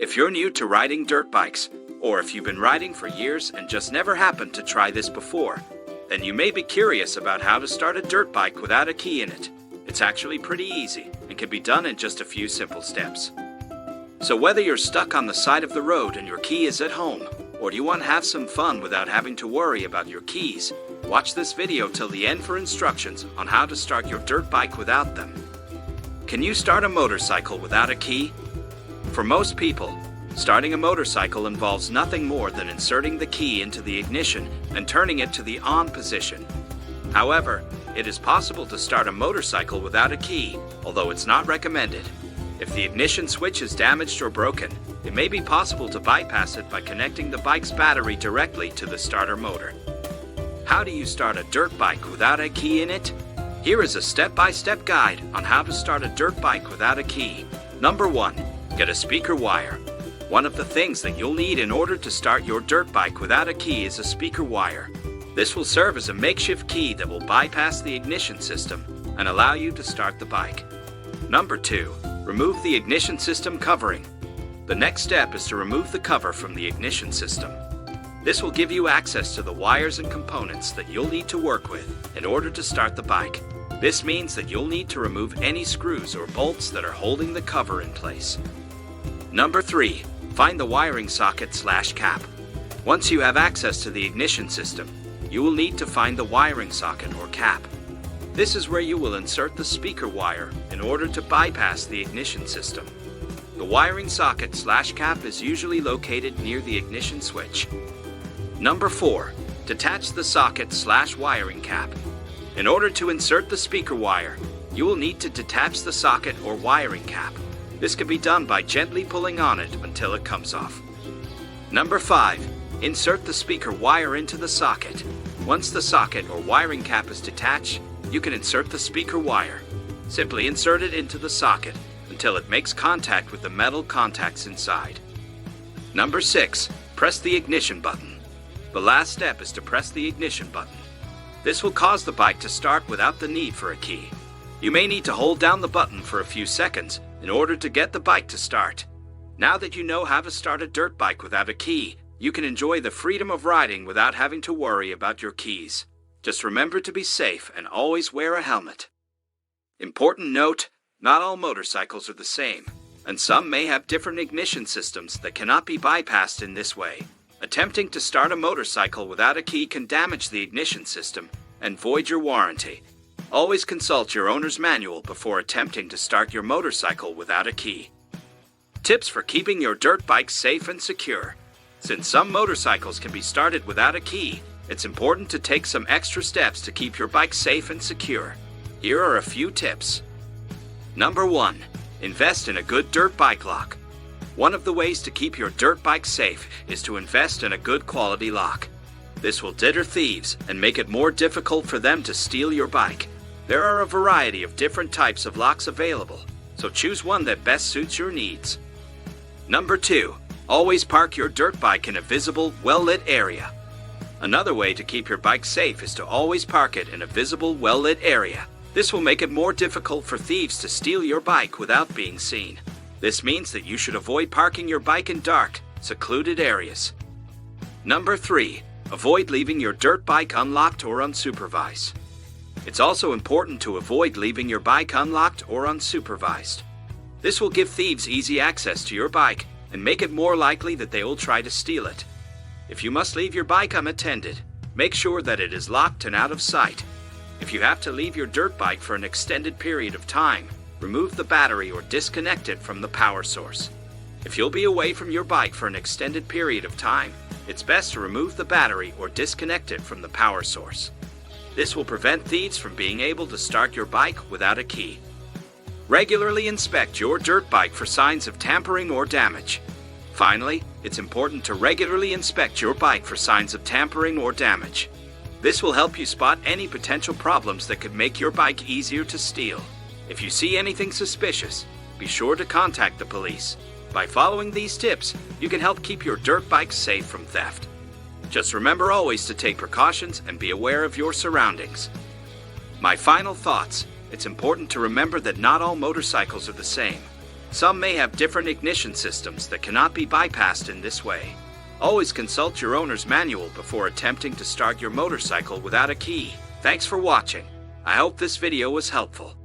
If you're new to riding dirt bikes, or if you've been riding for years and just never happened to try this before, then you may be curious about how to start a dirt bike without a key in it. It's actually pretty easy and can be done in just a few simple steps. So whether you're stuck on the side of the road and your key is at home, or do you want to have some fun without having to worry about your keys, watch this video till the end for instructions on how to start your dirt bike without them. Can you start a motorcycle without a key? For most people, starting a motorcycle involves nothing more than inserting the key into the ignition and turning it to the on position. However, it is possible to start a motorcycle without a key, although it's not recommended. If the ignition switch is damaged or broken, it may be possible to bypass it by connecting the bike's battery directly to the starter motor. How do you start a dirt bike without a key in it? Here is a step-by-step guide on how to start a dirt bike without a key. Number 1. Get a speaker wire. One of the things that you'll need in order to start your dirt bike without a key is a speaker wire. This will serve as a makeshift key that will bypass the ignition system and allow you to start the bike. Number 2. Remove the ignition system covering. The next step is to remove the cover from the ignition system. This will give you access to the wires and components that you'll need to work with in order to start the bike. This means that you'll need to remove any screws or bolts that are holding the cover in place. Number 3. Find the wiring socket/cap. Once you have access to the ignition system, you will need to find the wiring socket or cap. This is where you will insert the speaker wire in order to bypass the ignition system. The wiring socket/cap is usually located near the ignition switch. Number 4. Detach the socket/wiring cap. In order to insert the speaker wire, you will need to detach the socket or wiring cap. This can be done by gently pulling on it until it comes off. Number 5. Insert the speaker wire into the socket. Once the socket or wiring cap is detached, you can insert the speaker wire. Simply insert it into the socket until it makes contact with the metal contacts inside. Number 6. Press the ignition button. The last step is to press the ignition button. This will cause the bike to start without the need for a key. You may need to hold down the button for a few seconds in order to get the bike to start. Now that you know how to start a dirt bike without a key, you can enjoy the freedom of riding without having to worry about your keys. Just remember to be safe and always wear a helmet. Important note, not all motorcycles are the same, and some may have different ignition systems that cannot be bypassed in this way. Attempting to start a motorcycle without a key can damage the ignition system and void your warranty. Always consult your owner's manual before attempting to start your motorcycle without a key. Tips for keeping your dirt bike safe and secure. Since some motorcycles can be started without a key, it's important to take some extra steps to keep your bike safe and secure. Here are a few tips. Number 1. Invest in a good dirt bike lock. One of the ways to keep your dirt bike safe is to invest in a good quality lock. This will deter thieves and make it more difficult for them to steal your bike. There are a variety of different types of locks available, so choose one that best suits your needs. Number 2. Always park your dirt bike in a visible, well-lit area. Another way to keep your bike safe is to always park it in a visible, well-lit area. This will make it more difficult for thieves to steal your bike without being seen. This means that you should avoid parking your bike in dark, secluded areas. Number 3. Avoid leaving your dirt bike unlocked or unsupervised. It's also important to avoid leaving your bike unlocked or unsupervised. This will give thieves easy access to your bike and make it more likely that they will try to steal it. If you must leave your bike unattended, make sure that it is locked and out of sight. If you have to leave your dirt bike for an extended period of time, remove the battery or disconnect it from the power source. If you'll be away from your bike for an extended period of time, it's best to remove the battery or disconnect it from the power source. This will prevent thieves from being able to start your bike without a key. Regularly inspect your dirt bike for signs of tampering or damage. Finally, it's important to regularly inspect your bike for signs of tampering or damage. This will help you spot any potential problems that could make your bike easier to steal. If you see anything suspicious, be sure to contact the police. By following these tips, you can help keep your dirt bike safe from theft. Just remember always to take precautions and be aware of your surroundings. My final thoughts. It's important to remember that not all motorcycles are the same. Some may have different ignition systems that cannot be bypassed in this way. Always consult your owner's manual before attempting to start your motorcycle without a key. Thanks for watching. I hope this video was helpful.